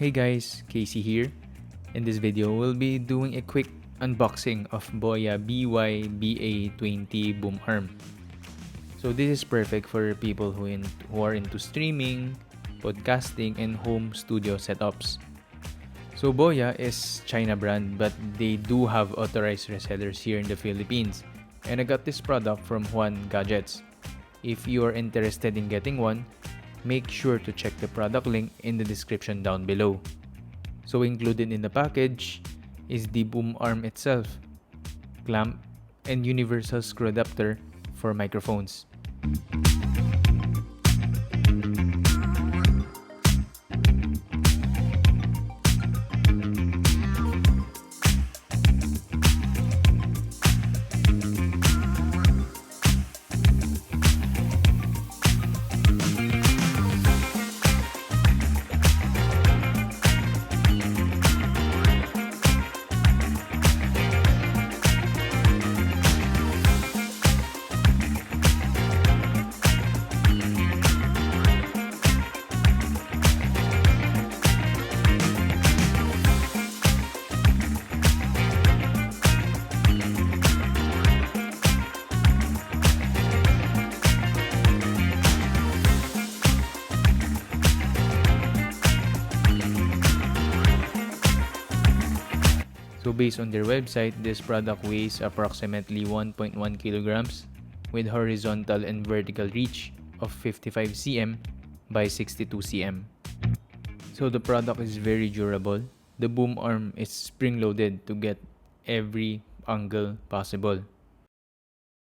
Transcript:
Hey guys, Casey here. In this video, we'll be doing a quick unboxing of Boya BY-BA20 boom arm. So this is perfect for people who are into streaming, podcasting, and home studio setups. So Boya is China brand, but they do have authorized resellers here in the Philippines. And I got this product from Juan Gadgets. If you are interested in getting one, make sure to check the product link in the description down below. So included in the package is the boom arm itself, clamp, and universal screw adapter for microphones. So based on their website, this product weighs approximately 1.1 kilograms with horizontal and vertical reach of 55 cm by 62 cm. So the product is very durable. The boom arm is spring-loaded to get every angle possible.